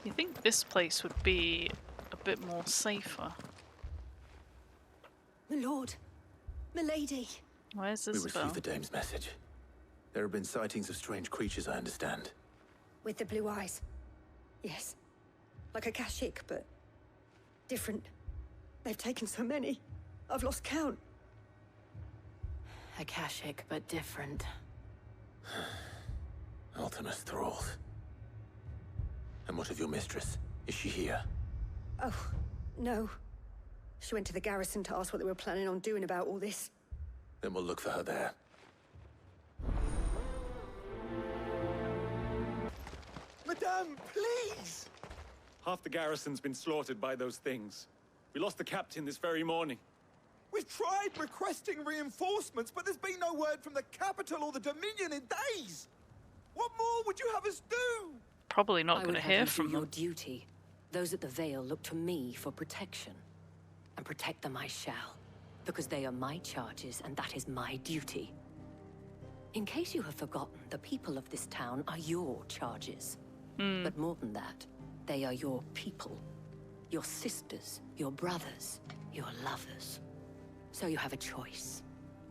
You think this place would be a bit more safer? My lord, my lady. Where's We this received the dame's message. There have been sightings of strange creatures, I understand. With the blue eyes. Yes. Like a Kashik, but different. They've taken so many. I've lost count. Akashic, but different. Ultimus thralls. And what of your mistress? Is she here? Oh, no. She went to the garrison to ask what they were planning on doing about all this. Then we'll look for her there. Madame, please! Half the garrison's been slaughtered by those things. We lost the captain this very morning. We've tried requesting reinforcements, but there's been no word from the capital or the Dominion in days. What more would you have us do? Probably not I going would to have hear you from do your them. duty. Those at the Vale look to me for protection. And protect them I shall. Because they are my charges, and that is my duty. In case you have forgotten, the people of this town are your charges. But more than that, they are your people. Your sisters, your brothers, your lovers. So you have a choice.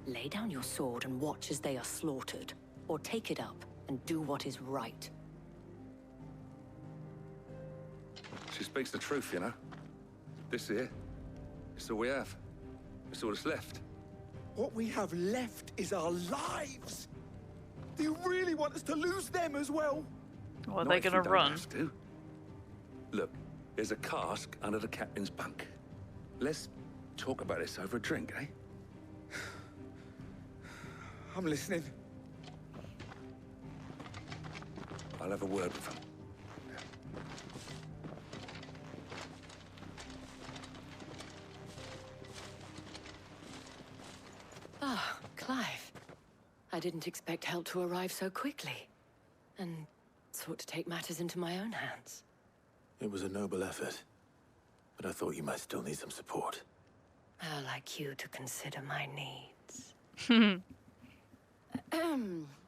Lay down your sword and watch as they are slaughtered, or take it up and do what is right. She speaks the truth, you know. This here, it's all we have. It's all that's left. What we have left is our lives. Do you really want us to lose them as well? Well, are Not they if we going to don't run? have to. Look, there's a cask under the captain's bunk. Let's talk about this over a drink, eh? I'm listening. I'll have a word with him. Ah, Clive. I didn't expect help to arrive so quickly. And sought to take matters into my own hands. It was a noble effort. But I thought you might still need some support. I'd like you to consider my needs.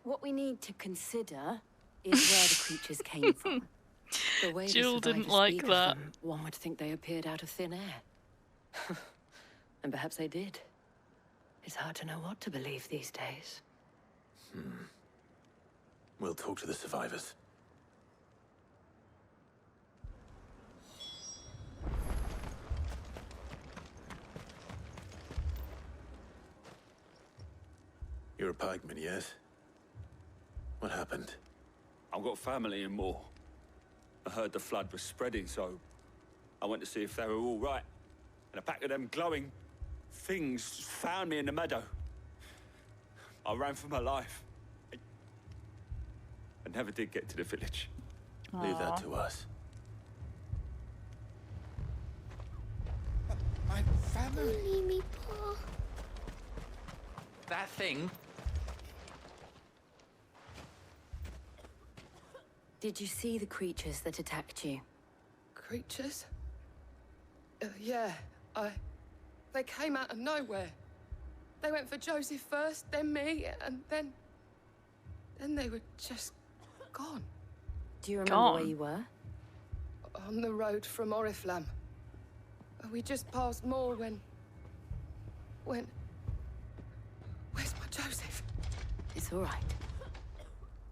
What we need to consider is where the creatures came from. The way the Jill didn't survivors like speak of that. them, one would think they appeared out of thin air. And perhaps they did. It's hard to know what to believe these days. We'll talk to the survivors. You're a pikeman, yes? What happened? I've got family in Moor. I heard the flood was spreading, so I went to see if they were all right. And a pack of them glowing things found me in the meadow. I ran for my life. I never did get to the village. Leave that Aw. to us. My family. Leave me, Paul. That thing? Did you see the creatures that attacked you? Creatures? Yeah, they came out of nowhere. They went for Joseph first, then me, and then they were just gone. Do you remember Gone? where you were? On the road from Oriflamme. We just passed Moor when... Where's my Joseph? It's all right.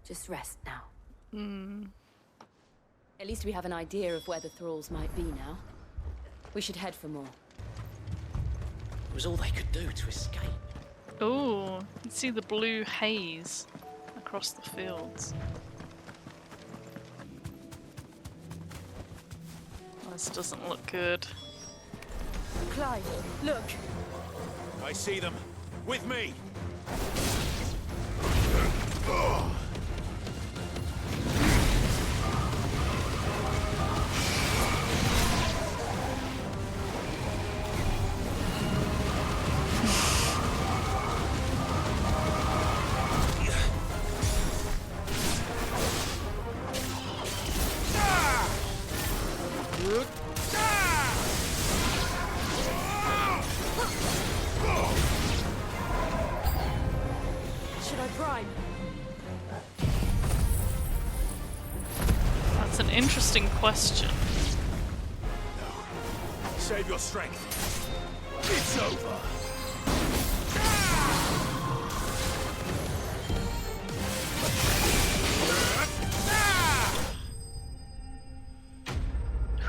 Just rest now. At least we have an idea of where the thralls might be now. We should head for more. It was all they could do to escape. Oh, you can see the blue haze across the fields. This doesn't look good. Clive, look! I see them. With me. Should I prime? That's an interesting question. Save your strength. It's over.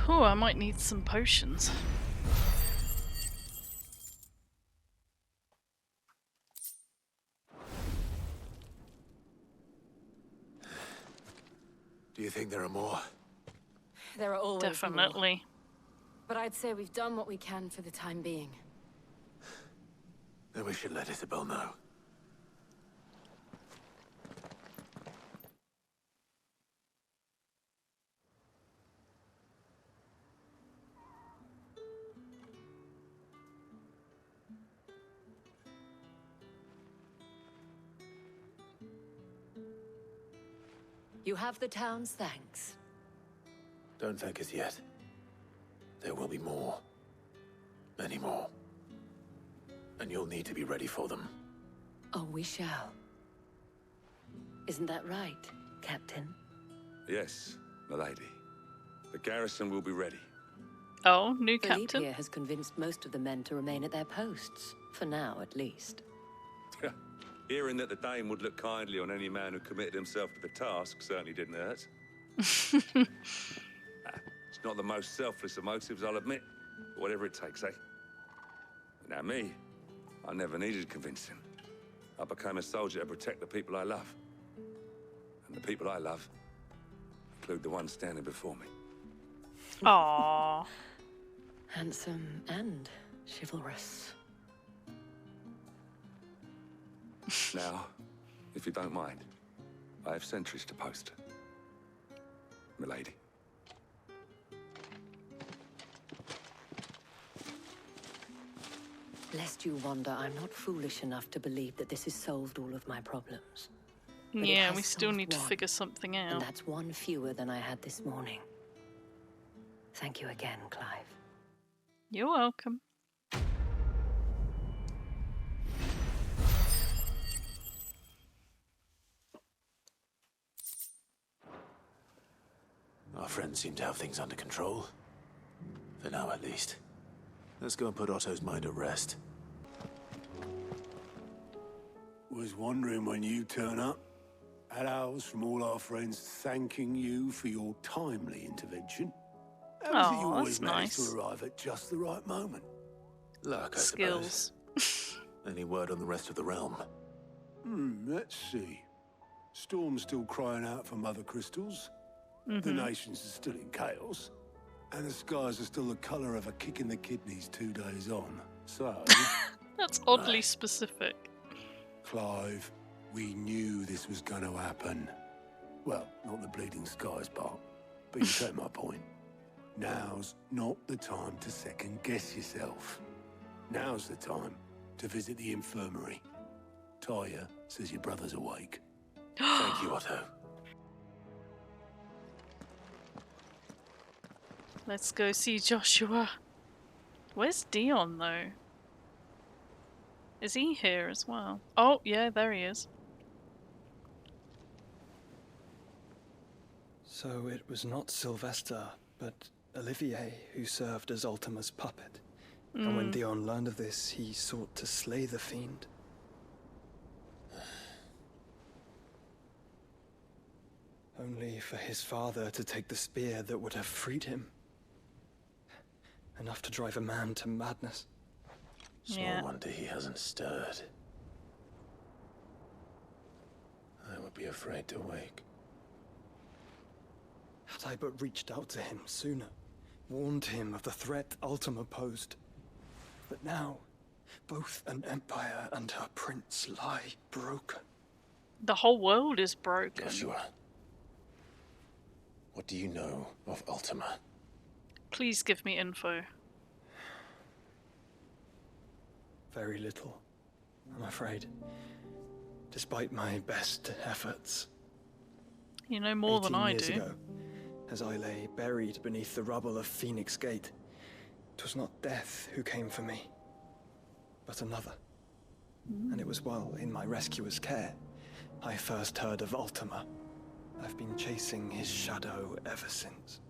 Oh, I might need some potions. Do you think there are more? There are always more. Definitely. But I'd say we've done what we can for the time being. Then we should let Isabel know. You have the town's thanks. Don't thank us yet. There will be more. Many more. And you'll need to be ready for them. Oh, we shall. Isn't that right, Captain? Yes, milady. The garrison will be ready. Oh, new Philippe captain. here has convinced most of the men to remain at their posts. For now, at least. Hearing that the Dane would look kindly on any man who committed himself to the task certainly didn't hurt. It's not the most selfless of motives, I'll admit. But whatever it takes, eh? Now me, I never needed convincing. I became a soldier to protect the people I love. And the people I love include the ones standing before me. Aww. Handsome and chivalrous. Now, if you don't mind, I have sentries to post. Milady. Lest you wonder, I'm not foolish enough to believe that this has solved all of my problems. But it Yeah, has we still solved need to one, figure something and out. that's one fewer than I had this morning. Thank you again, Clive. You're welcome. Our friends seem to have things under control. For now, at least. Let's go and put Otto's mind at rest. Was wondering when you turn up. Had ours from all our friends thanking you for your timely intervention. How is it you Aw, always that's manage nice. to arrive at just the right moment? Luck, I suppose. Skills. Any word on the rest of the realm? Let's see. Storm's still crying out for mother crystals. The nations are still in chaos. And the skies are still the colour of a kick in the kidneys 2 days on. So, That's oddly specific. Clive, we knew this was going to happen. Well, not the bleeding skies part, but you take my point. Now's not the time to second guess yourself. Now's the time to visit the infirmary. Talia says your brother's awake. Thank you, Otto. Let's go see Joshua. Where's Dion, though? Is he here as well? Oh, yeah, there he is. So it was not Sylvester, but Olivier who served as Ultima's puppet. And when Dion learned of this, he sought to slay the fiend. Only for his father to take the spear that would have freed him. Enough to drive a man to madness. Small wonder he hasn't stirred. I would be afraid to wake. Had I but reached out to him sooner, warned him of the threat Ultima posed. But now, both an empire and her prince lie broken. The whole world is broken. Joshua, what do you know of Ultima? Please give me info. Very little, I'm afraid. Despite my best efforts. You know more than 18 I years do. ago, as I lay buried beneath the rubble of Phoenix Gate, 'twas not death who came for me, but another. And it was while in my rescuer's care, I first heard of Ultima, I've been chasing his shadow ever since.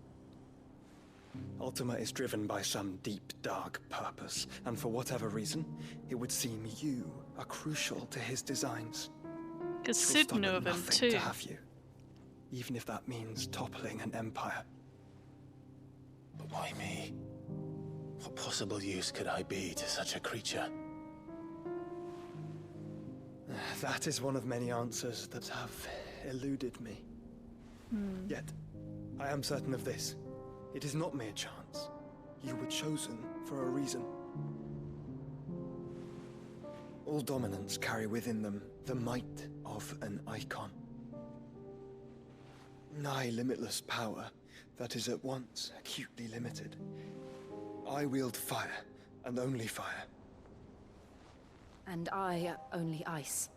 Ultima is driven by some deep, dark purpose, and for whatever reason, it would seem you are crucial to his designs. Because He'll Sid stop knew at of him nothing too. to have you, even if that means toppling an empire. But why me? What possible use could I be to such a creature? That is one of many answers that have eluded me. Yet, I am certain of this. It is not mere chance. You were chosen for a reason. All dominants carry within them the might of an icon. Nigh limitless power that is at once acutely limited. I wield fire, and only fire. And I only ice.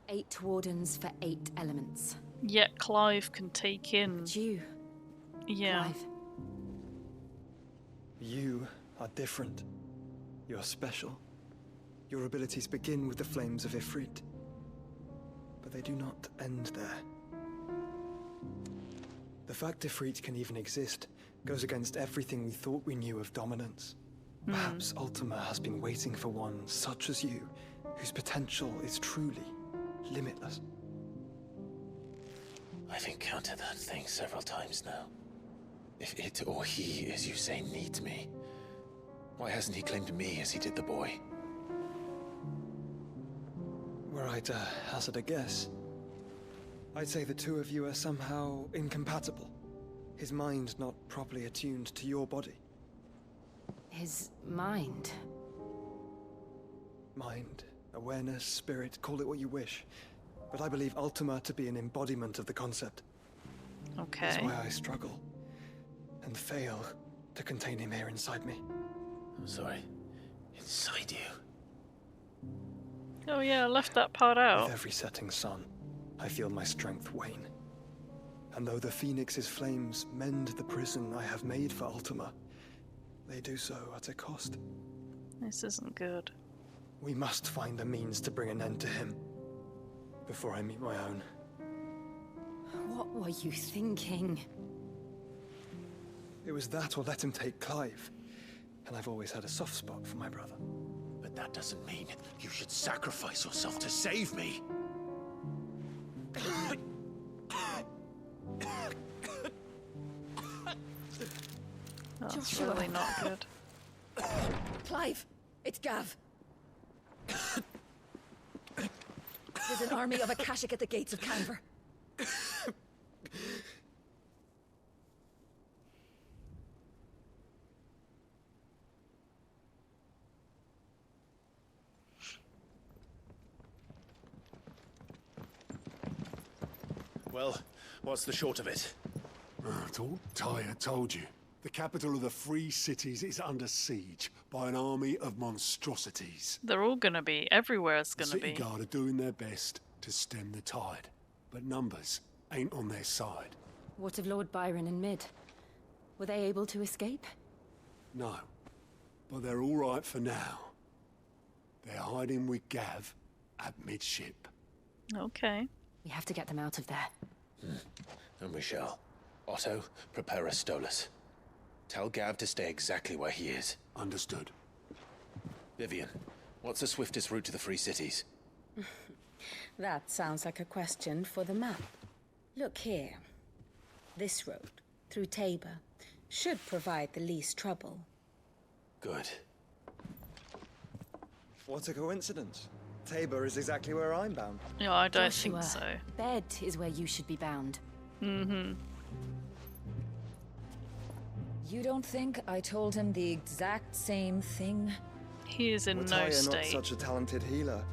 8 wardens for 8 elements. Yet Clive can take in. But you, Yeah. Clive, You are different. You're special. Your abilities begin with the flames of Ifrit. But they do not end there. The fact Ifrit can even exist goes against everything we thought we knew of dominance. Perhaps Ultima has been waiting for one such as you, whose potential is truly limitless. I've encountered that thing several times now. If it or he, as you say, needs me, why hasn't he claimed me as he did the boy? Were I to hazard a guess, I'd say the two of you are somehow incompatible. His mind not properly attuned to your body. his mind. Mind, awareness, spirit, call it what you wish. But I believe Ultima to be an embodiment of the concept. Okay. That's why I struggle and fail to contain him here inside me. I'm sorry. Inside you? Oh yeah, I left that part out. With every setting sun, I feel my strength wane. And though the Phoenix's flames mend the prison I have made for Ultima, they do so at a cost. This isn't good. We must find a means to bring an end to him before I meet my own. What were you thinking? It was that or let him take Clive. And I've always had a soft spot for my brother. But that doesn't mean you should sacrifice yourself to save me. That's Joshua. really not good. Clive, it's Gav. There's an army of Akashic at the gates of Canver. Well, what's the short of it? I thought Tyre told you. The capital of the Free Cities is under siege by an army of monstrosities. They're all gonna be. Everywhere's The gonna City be. Guard are doing their best to stem the tide, but numbers ain't on their side. What of Lord Byron and Mid? Were they able to escape? No, but they're all right for now. They're hiding with Gav at midship. Okay. We have to get them out of there. And we shall. Otto, prepare a Stolas. Tell Gav to stay exactly where he is. Understood. Vivian, what's the swiftest route to the Free Cities? That sounds like a question for the map. Look here. This road, through Tabor, should provide the least trouble. Good. What a coincidence. Tabor is exactly where I'm bound. No, I don't Joshua, think so. Bed is where you should be bound. Mm-hmm. You don't think I told him the exact same thing? He is in Were no Tyre not state. such a talented healer,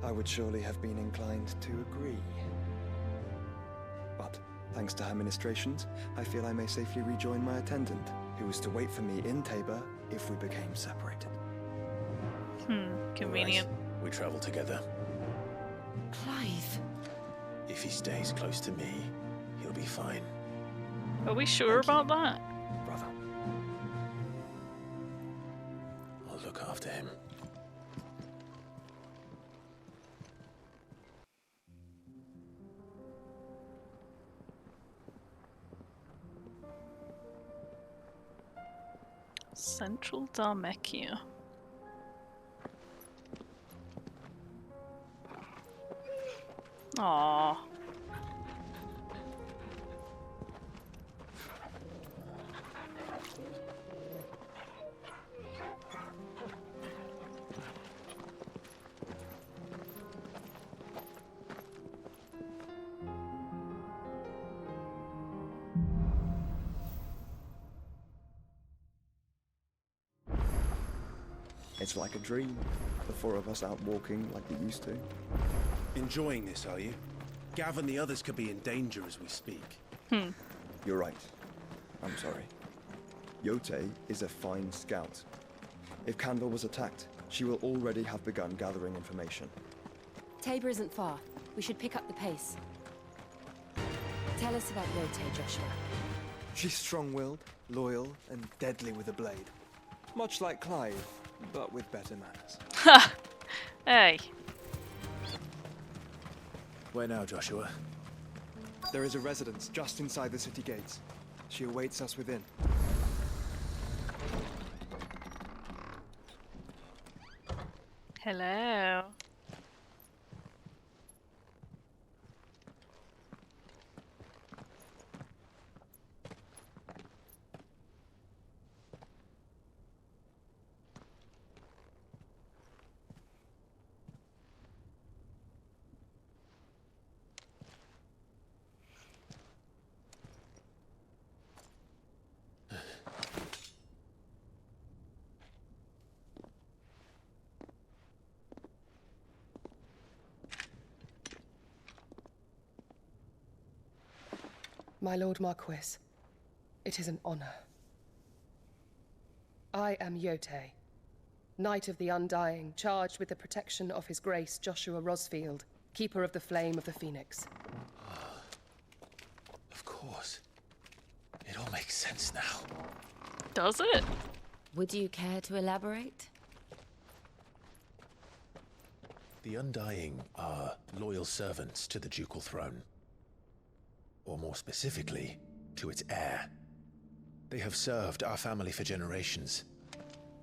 I would surely have been inclined to agree. But, thanks to her ministrations, I feel I may safely rejoin my attendant, who was to wait for me in Tabor if we became separated. Convenient. We travel together. Clive. If he stays close to me, he'll be fine. Are we sure about that? Brother. I'll look after him. Central Dharmekia. Aww. It's like a dream. The four of us out walking like we used to. Enjoying this, are you? Gav and the others could be in danger as we speak. You're right. I'm sorry. Yote is a fine scout. If Kandor was attacked, she will already have begun gathering information. Tabor isn't far. We should pick up the pace. Tell us about Yote, Joshua. She's strong-willed, loyal, and deadly with a blade. Much like Clive, but with better manners. Ha! Hey. Where now, Joshua? There is a residence just inside the city gates. She awaits us within. Hello. My Lord Marquis, it is an honor. I am Yote, Knight of the Undying, charged with the protection of His Grace Joshua Rosfield, Keeper of the Flame of the Phoenix. Of course. It all makes sense now. Does it? Would you care to elaborate? The Undying are loyal servants to the ducal throne. Or more specifically, to its heir. They have served our family for generations,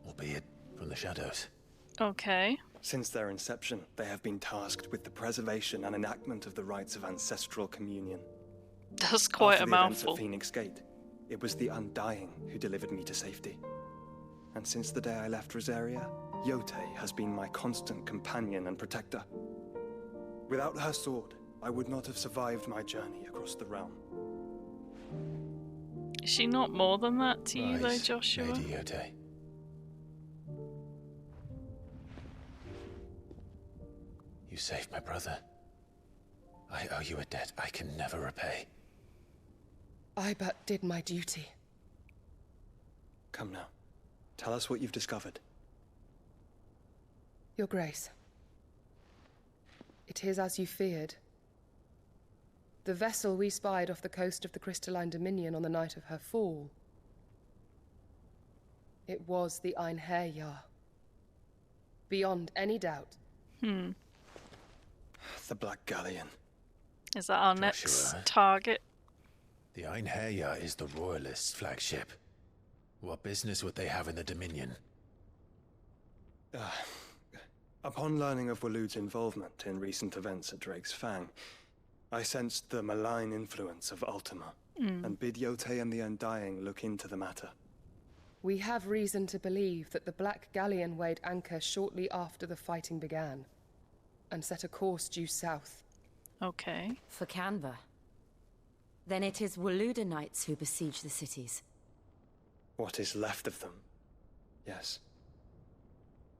albeit from the shadows. Okay. Since their inception, they have been tasked with the preservation and enactment of the rites of ancestral communion. That's quite After a the events mouthful. at Phoenix Gate, it was the Undying who delivered me to safety. And since the day I left Rosaria, Yote has been my constant companion and protector. Without her sword, I would not have survived my journey across the realm. Is she not more than that to you, though, Rise, Joshua? Lady Yote. You saved my brother. I owe you a debt I can never repay. I but did my duty. Come now. Tell us what you've discovered. Your Grace. It is as you feared. The vessel we spied off the coast of the Crystalline Dominion on the night of her fall. It was the Einherjar. Beyond any doubt. Hmm. The Black Galleon. Is that our next target? The Einherjar is the Royalists' flagship. What business would they have in the Dominion? Upon learning of Waloed's involvement in recent events at Drake's Fang, I sensed the malign influence of Ultima, and bid Yote and the Undying look into the matter. We have reason to believe that the Black Galleon weighed anchor shortly after the fighting began, and set a course due south. Okay. For Canva. Then it is Waloed Knights who besiege the cities. What is left of them, yes.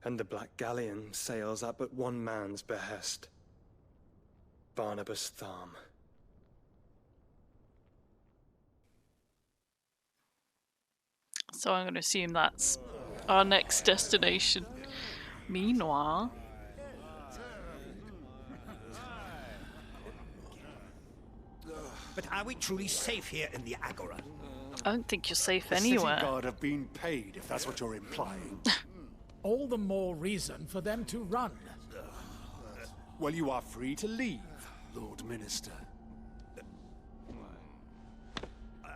And the Black Galleon sails at but one man's behest. Barnabas Tharm. So I'm going to assume that's our next destination. Meanwhile... But are we truly safe here in the Agora? I don't think you're safe The anywhere. city guard have been paid, if that's what you're implying. All the more reason for them to run. Well, you are free to leave, Lord Minister.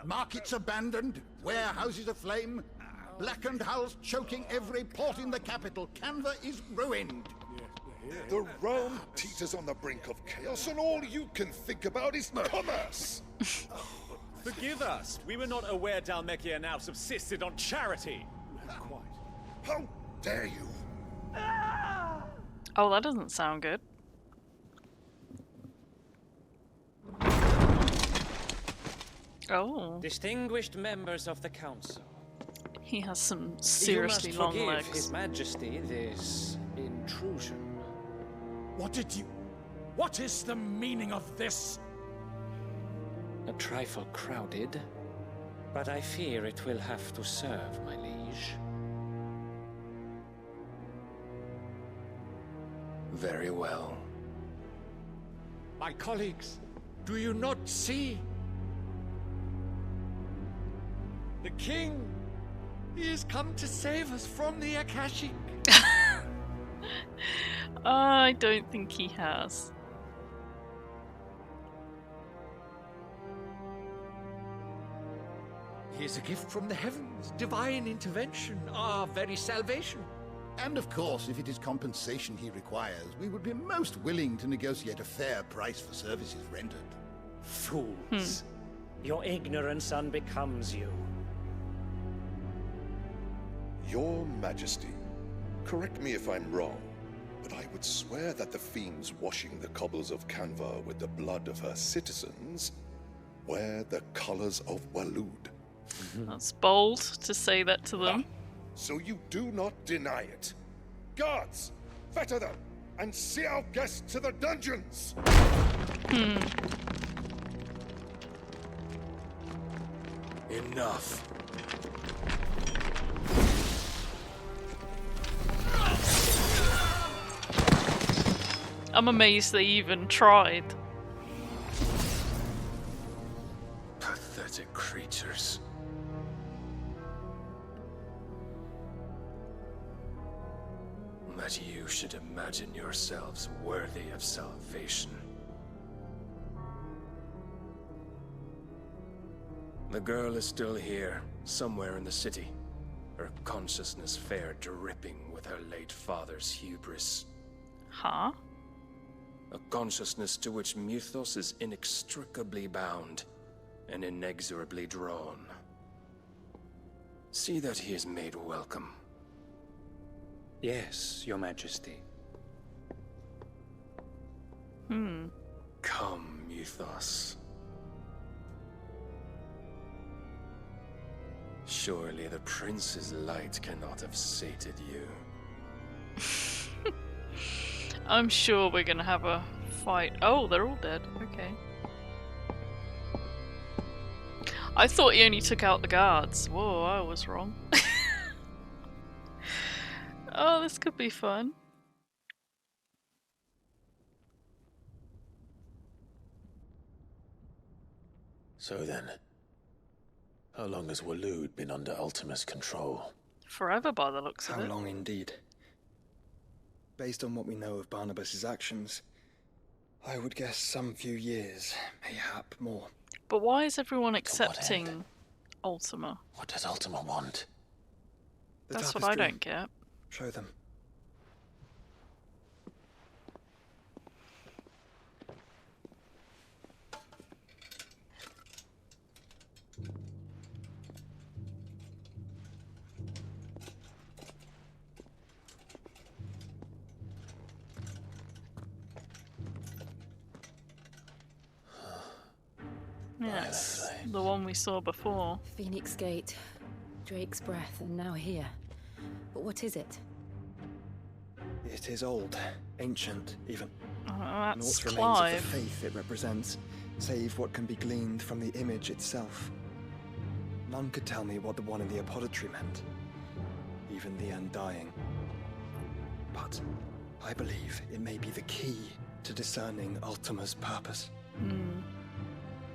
Markets abandoned, warehouses aflame. Blackened hulls choking every port in the capital. Canva is ruined. The realm teeters on the brink of chaos, and all you can think about is commerce. Forgive us. We were not aware Dhalmekia now subsisted on charity. How dare you? Oh, that doesn't sound good. Oh. Distinguished members of the council. He has some seriously you must long forgive legs. His Majesty this intrusion. What is the meaning of this? A trifle crowded, but I fear it will have to serve, my liege. Very well. My colleagues, do you not see? The king, he has come to save us from the Akashic. I don't think he has. He is a gift from the heavens, divine intervention, our very salvation. And of course, if it is compensation he requires, we would be most willing to negotiate a fair price for services rendered. Fools. Your ignorance unbecomes you. Your Majesty, correct me if I'm wrong, but I would swear that the fiends washing the cobbles of Canva with the blood of her citizens wear the colors of Waloed. That's bold to say that to them. So you do not deny it. Guards, fetter them, and see our guests to the dungeons! Enough. I'm amazed they even tried. Pathetic creatures. That you should imagine yourselves worthy of salvation. The girl is still here, somewhere in the city. Her consciousness fair dripping with her late father's hubris. Huh? A consciousness to which Mythos is inextricably bound and inexorably drawn. See that he is made welcome. Yes, Your Majesty. Come, Mythos. Surely the prince's light cannot have sated you. I'm sure we're gonna have a fight. Oh, they're all dead. Okay. I thought he only took out the guards. Whoa, I was wrong. Oh, this could be fun. So then, how long has Waloed been under Ultima's control? Forever by the looks of How it. long indeed? Based on what we know of Barnabas's actions, I would guess some few years, mayhap more. But why is everyone accepting Ultima? What does Ultima want? The That's what I tapestry. don't get. Show them. Yes, the one we saw before. Phoenix Gate, Drake's Breath, and now here. But what is it? It is old, ancient, even. Oh, Naught that's remains Clive. of the faith it represents, save what can be gleaned from the image itself. None could tell me what the one in the apothecary meant, even the Undying. But I believe it may be the key to discerning Ultima's purpose.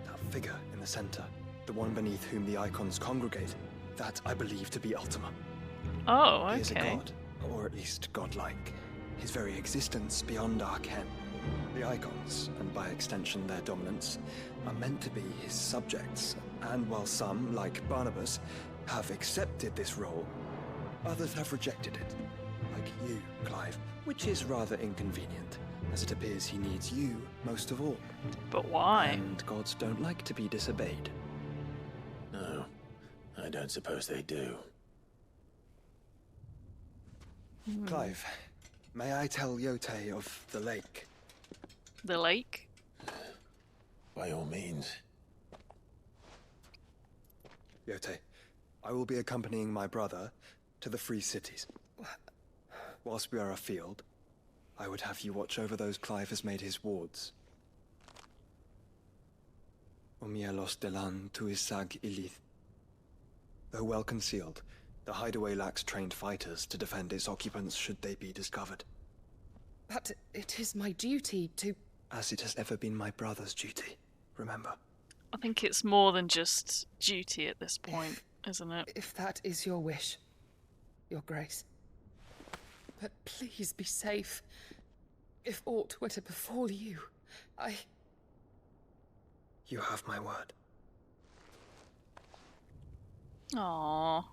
That figure in the center, the one beneath whom the icons congregate, that I believe to be Ultima. Oh, He is a okay. god, or at least godlike. His very existence beyond our ken. The icons, and by extension their dominance, are meant to be his subjects, and while some, like Barnabas, have accepted this role, others have rejected it. Like you, Clive, which is rather inconvenient, as it appears he needs you most of all. But why? And gods don't like to be disobeyed. No, I don't suppose they do. Clive, may I tell Yote of the lake? The lake? By all means. Yote, I will be accompanying my brother to the Free Cities. Whilst we are afield, I would have you watch over those Clive has made his wards. Omielos delan tuisag ilith. Though well concealed, the hideaway lacks trained fighters to defend its occupants should they be discovered. But it is my duty to... As it has ever been my brother's duty, remember. I think it's more than just duty at this point, isn't it? If that is your wish, Your Grace. But please be safe. If aught were to befall you, You have my word. Aww.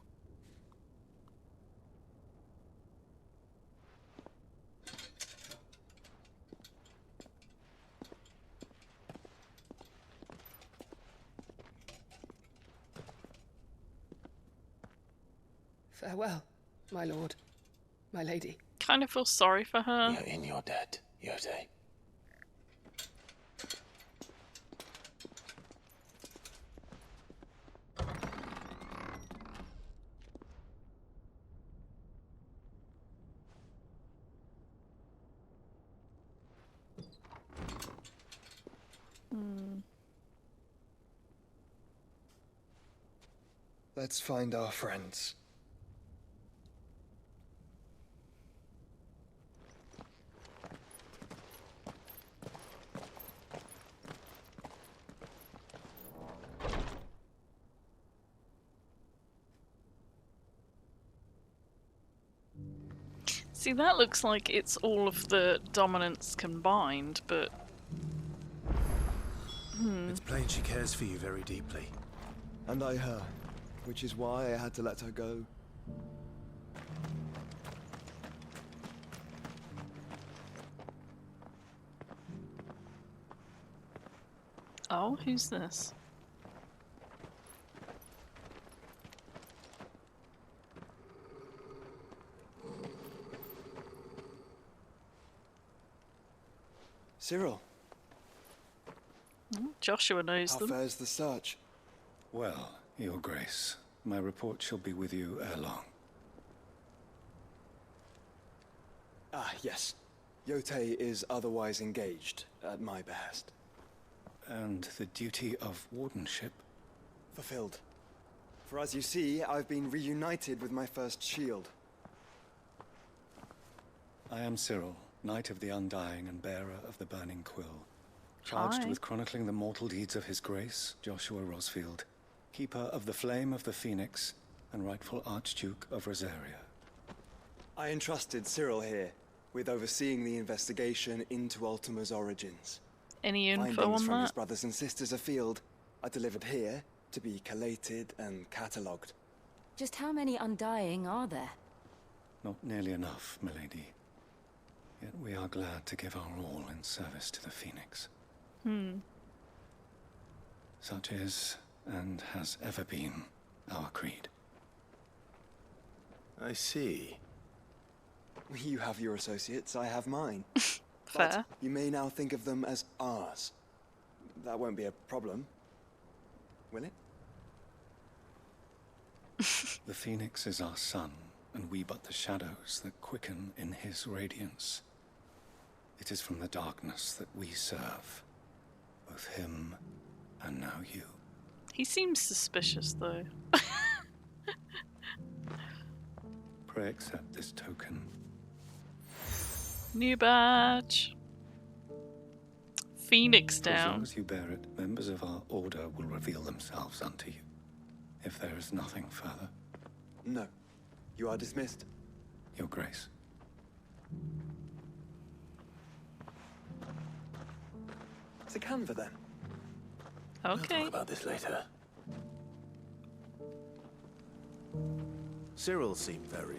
Farewell, my lord, my lady. Kind of feel sorry for her. You're in your debt, Yote. Let's find our friends. See, that looks like it's all of the dominants combined, but... It's plain she cares for you very deeply. And I her, which is why I had to let her go. Oh, who's this? Cyril. Joshua knows How them. fares the search? Well, Your Grace, my report shall be with you ere long. Ah, yes. Yote is otherwise engaged, at my behest. And the duty of wardenship? Fulfilled. For as you see, I've been reunited with my first shield. I am Cyril, Knight of the Undying and bearer of the Burning Quill. Charged Hi. with chronicling the mortal deeds of His Grace, Joshua Rosfield, Keeper of the Flame of the Phoenix, and rightful Archduke of Rosaria. I entrusted Cyril here with overseeing the investigation into Ultima's origins. Any info Findings on from his that? brothers and sisters afield are delivered here to be collated and catalogued. Just how many Undying are there? Not nearly enough, milady. Yet we are glad to give our all in service to the Phoenix. Such is, and has ever been, our creed. I see. You have your associates, I have mine. Fair. But you may now think of them as ours. That won't be a problem, will it? The Phoenix is our sun, and we but the shadows that quicken in his radiance. It is from the darkness that we serve, both him and now you. He seems suspicious, though. Pray accept this token. New badge. Phoenix For as long down. as you bear it, members of our order will reveal themselves unto you. If there is nothing further. No. You are dismissed. Your Grace. To Canva, then. Okay. We'll talk about this later. Cyril seemed very,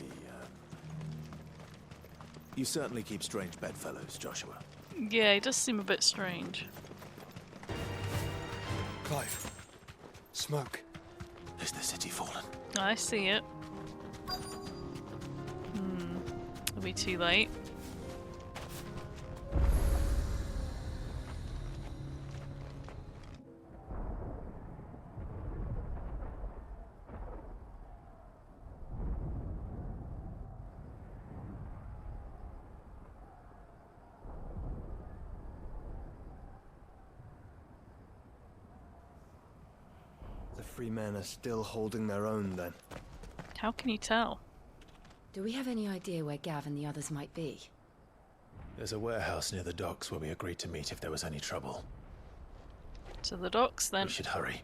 You certainly keep strange bedfellows, Joshua. Yeah, he does seem a bit strange. Clive. Smoke. Is the city fallen? I see it. It'll be too late. The free men are still holding their own, then. How can you tell? Do we have any idea where Gav and the others might be? There's a warehouse near the docks where we agreed to meet if there was any trouble. To the docks, then. We should hurry.